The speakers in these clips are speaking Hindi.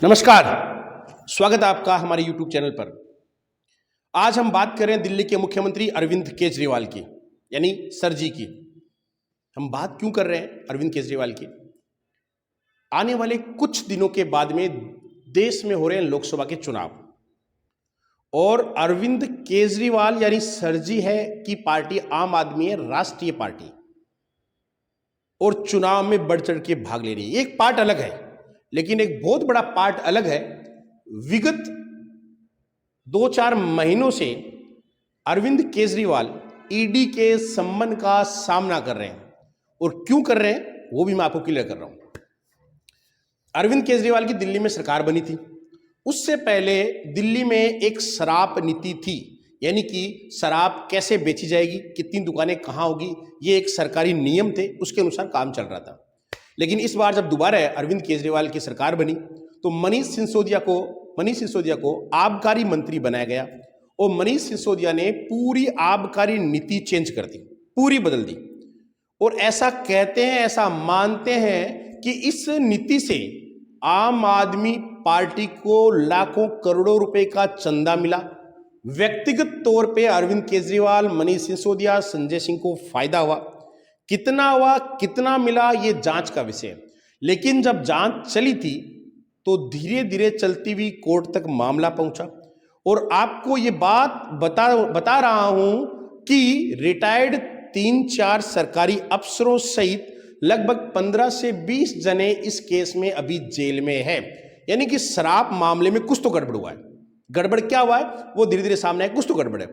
नमस्कार, स्वागत है आपका हमारे YouTube चैनल पर। आज हम बात कर रहे हैं दिल्ली के मुख्यमंत्री अरविंद केजरीवाल की, यानी सर जी की। हम बात क्यों कर रहे हैं अरविंद केजरीवाल की? आने वाले कुछ दिनों के बाद में देश में हो रहे हैं लोकसभा के चुनाव, और अरविंद केजरीवाल यानी सर जी है की पार्टी आम आदमी है, राष्ट्रीय पार्टी, और चुनाव में बढ़ चढ़ के भाग ले रही है। एक पार्ट अलग है, लेकिन एक बहुत बड़ा पार्ट अलग है। विगत 2-4 महीनों से अरविंद केजरीवाल ईडी के सम्मन का सामना कर रहे हैं, और क्यों कर रहे हैं वो भी मैं आपको क्लियर कर रहा हूं। अरविंद केजरीवाल की दिल्ली में सरकार बनी थी, उससे पहले दिल्ली में एक शराब नीति थी, यानी कि शराब कैसे बेची जाएगी, कितनी दुकानें कहां होगी, ये एक सरकारी नियम थे, उसके अनुसार काम चल रहा था। लेकिन इस बार जब दोबारा अरविंद केजरीवाल की सरकार बनी तो मनीष सिसोदिया को आबकारी मंत्री बनाया गया, और मनीष सिसोदिया ने पूरी आबकारी नीति चेंज कर दी, पूरी बदल दी। और ऐसा कहते हैं, ऐसा मानते हैं कि इस नीति से आम आदमी पार्टी को लाखों करोड़ों रुपए का चंदा मिला। व्यक्तिगत तौर पे अरविंद केजरीवाल, मनीष सिसोदिया, संजय सिंह को फायदा हुआ। कितना हुआ, कितना मिला, ये जांच का विषय है। लेकिन जब जांच चली थी तो धीरे धीरे चलती हुई कोर्ट तक मामला पहुंचा, और आपको ये बात बता रहा हूं कि रिटायर्ड 3-4 सरकारी अफसरों सहित लगभग 15 से 20 जने इस केस में अभी जेल में है। यानी कि शराब मामले में कुछ तो गड़बड़ हुआ है। गड़बड़ क्या हुआ है वो धीरे धीरे सामने आए, कुछ तो गड़बड़ है।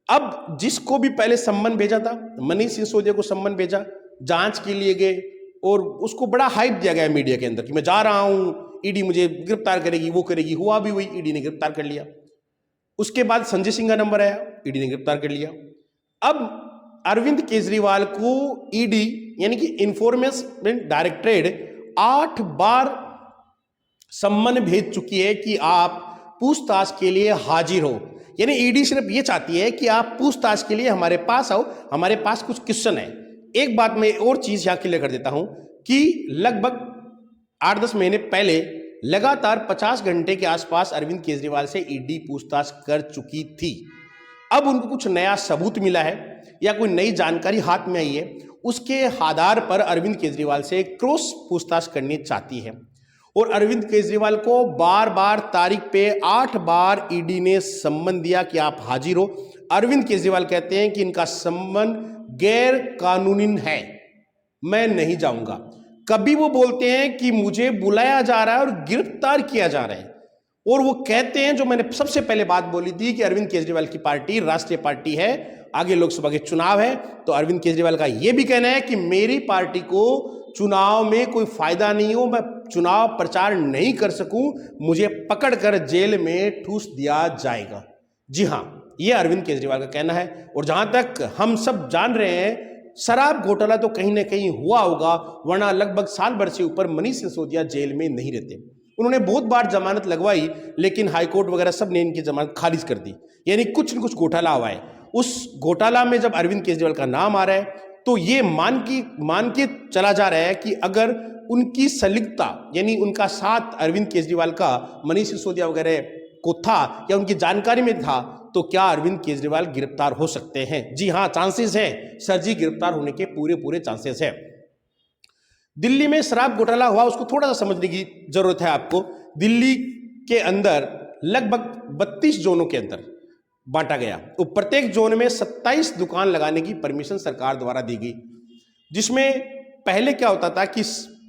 अब जिसको भी पहले सम्मन भेजा था, मनीष सिसोदिया को सम्मन भेजा, जांच के लिए गए, और उसको बड़ा हाइप दिया गया मीडिया के अंदर कि मैं जा रहा हूं, ईडी मुझे गिरफ्तार करेगी, वो करेगी। हुआ भी वही, ईडी ने गिरफ्तार कर लिया। उसके बाद संजय सिंह का नंबर आया, ईडी ने गिरफ्तार कर लिया। अब अरविंद केजरीवाल को ईडी यानी कि इंफॉर्मेशन डायरेक्टरेट 8 बार सम्मन भेज चुकी है कि आप पूछताछ के लिए हाजिर हो। यानी ईडी सिर्फ ये चाहती है कि आप पूछताछ के लिए हमारे पास आओ, हमारे पास कुछ क्वेश्चन है। एक बात मैं और चीज यहां क्लियर कर देता हूं कि लगभग 8-10 महीने पहले लगातार 50 घंटे के आसपास अरविंद केजरीवाल से ईडी पूछताछ कर चुकी थी। अब उनको कुछ नया सबूत मिला है या कोई नई जानकारी हाथ में आई है, उसके आधार पर अरविंद केजरीवाल से क्रॉस पूछताछ करनी चाहती है। और अरविंद केजरीवाल को बार बार तारीख पे 8 बार ईडी ने सम्मन दिया कि आप हाजिर हो। अरविंद केजरीवाल कहते हैं कि इनका सम्मन गैर कानूनी है, मैं नहीं जाऊंगा। कभी वो बोलते हैं कि मुझे बुलाया जा रहा है और गिरफ्तार किया जा रहा है, और वो कहते हैं, जो मैंने सबसे पहले बात बोली थी कि अरविंद केजरीवाल की पार्टी राष्ट्रीय पार्टी है, आगे लोकसभा के चुनाव है, तो अरविंद केजरीवाल का यह भी कहना है कि मेरी पार्टी को चुनाव में कोई फायदा नहीं हो, मैं चुनाव प्रचार नहीं कर सकूं, मुझे पकड़कर जेल में ठूस दिया जाएगा। जी हां, यह अरविंद केजरीवाल का कहना है। और जहां तक हम सब जान रहे हैं, शराब घोटाला तो कहीं ना कहीं हुआ होगा, वरना लगभग साल भर से ऊपर मनीष सिसोदिया जेल में नहीं रहते। उन्होंने बहुत बार जमानत लगवाई, लेकिन हाईकोर्ट वगैरह सब ने इनकी जमानत खारिज कर दी। यानी कुछ न कुछ घोटाला हुआ है। उस घोटाला में जब अरविंद केजरीवाल का नाम आ रहा है, तो ये मान के चला जा रहा है कि अगर उनकी संलिप्तता यानी उनका साथ अरविंद केजरीवाल का मनीष सिसोदिया वगैरह को था या उनकी जानकारी में था, तो क्या अरविंद केजरीवाल गिरफ्तार हो सकते हैं? जी हां, चांसेस है, सर जी गिरफ्तार होने के पूरे चांसेस है। दिल्ली में शराब घोटाला हुआ, उसको थोड़ा सा समझने की जरूरत है आपको। दिल्ली के अंदर लगभग 32 जोनों के अंदर बांटा गया, तो प्रत्येक जोन में 27 दुकान लगाने की परमिशन सरकार द्वारा दी गई, जिसमें पहले क्या होता था कि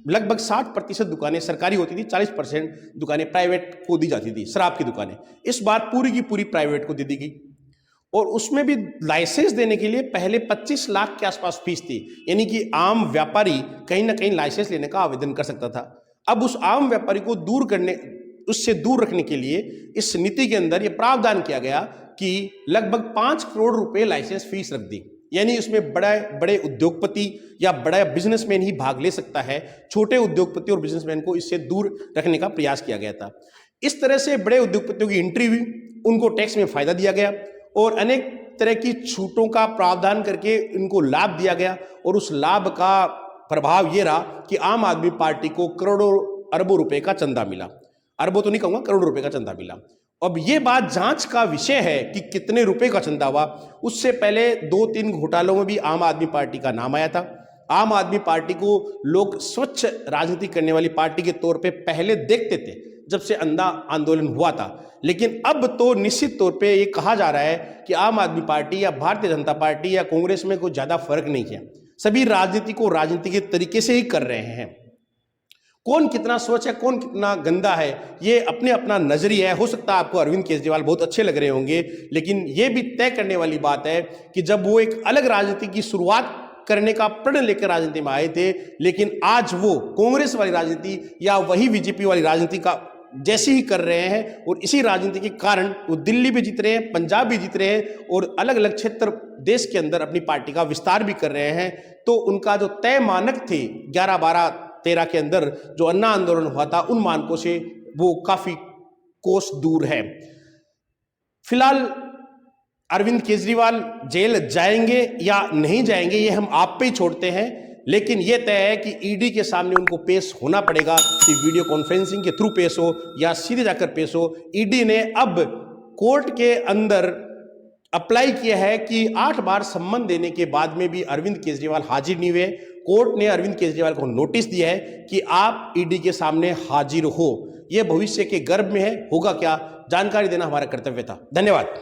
लगभग 60% दुकानें सरकारी होती थी, 40% दुकानें प्राइवेट को दी जाती थी, शराब की दुकानें। इस बार पूरी की पूरी प्राइवेट को दे दी गई, और उसमें भी लाइसेंस देने के लिए पहले 25 लाख के आसपास फीस थी। यानी कि आम व्यापारी कहीं ना कहीं लाइसेंस लेने का आवेदन कर सकता था। अब उस आम व्यापारी को उससे दूर रखने के लिए इस नीति के अंदर यह प्रावधान किया गया कि लगभग 5 करोड़ रुपए लाइसेंस फीस रख दी। यानी उसमें बड़े उद्योगपति या बड़ा बिजनेसमैन ही भाग ले सकता है। छोटे उद्योगपति और बिजनेसमैन को इससे दूर रखने का प्रयास किया गया था। इस तरह से बड़े उद्योगपतियों की एंट्री हुई, उनको टैक्स में फायदा दिया गया, और अनेक तरह की छूटों का प्रावधान करके इनको लाभ दिया गया। और उस लाभ का प्रभाव यह रहा कि आम आदमी पार्टी को करोड़ों अरबों रुपए का चंदा मिला। अरबों तो नहीं कहूंगा, करोड़ों रुपए का चंदा मिला। अब ये बात जांच का विषय है कि कितने रुपए का चंदा हुआ। उससे पहले 2-3 घोटालों में भी आम आदमी पार्टी का नाम आया था। आम आदमी पार्टी को लोग स्वच्छ राजनीति करने वाली पार्टी के तौर पे पहले देखते थे जब से अंधा आंदोलन हुआ था, लेकिन अब तो निश्चित तौर पे ये कहा जा रहा है कि आम आदमी पार्टी या भारतीय जनता पार्टी या कांग्रेस में कोई ज्यादा फर्क नहीं है। सभी राजनीति को राजनीति के तरीके से ही कर रहे हैं। कौन कितना स्वच्छ है, कौन कितना गंदा है, ये अपने अपना नजरिया है। हो सकता है आपको अरविंद केजरीवाल बहुत अच्छे लग रहे होंगे, लेकिन ये भी तय करने वाली बात है कि जब वो एक अलग राजनीति की शुरुआत करने का प्रण लेकर राजनीति में आए थे, लेकिन आज वो कांग्रेस वाली राजनीति या वही बीजेपी वाली राजनीति का जैसे ही कर रहे हैं, और इसी राजनीति के कारण वो दिल्ली भी जीत रहे हैं, पंजाब भी जीत रहे हैं और अलग अलग क्षेत्र देश के अंदर अपनी पार्टी का विस्तार भी कर रहे हैं। तो उनका जो तय मानक थे 11, 12, 13 के अंदर जो अन्ना आंदोलन हुआ था, उन मानकों से वो काफी कोस दूर है। फिलहाल अरविंद केजरीवाल जेल जाएंगे या नहीं जाएंगे ये हम आप पे ही छोड़ते हैं, लेकिन ये तय है कि ईडी के सामने उनको पेश होना पड़ेगा, कि वीडियो कॉन्फ्रेंसिंग के थ्रू पेश हो या सीधे जाकर पेश हो। ईडी ने अब कोर्ट के अंदर अप्लाई किया है कि 8 बार सम्मन देने के बाद में भी अरविंद केजरीवाल हाजिर नहीं हुए। कोर्ट ने अरविंद केजरीवाल को नोटिस दिया है कि आप ईडी के सामने हाजिर हो। यह भविष्य के गर्भ में है, होगा क्या, जानकारी देना हमारा कर्तव्य था। धन्यवाद।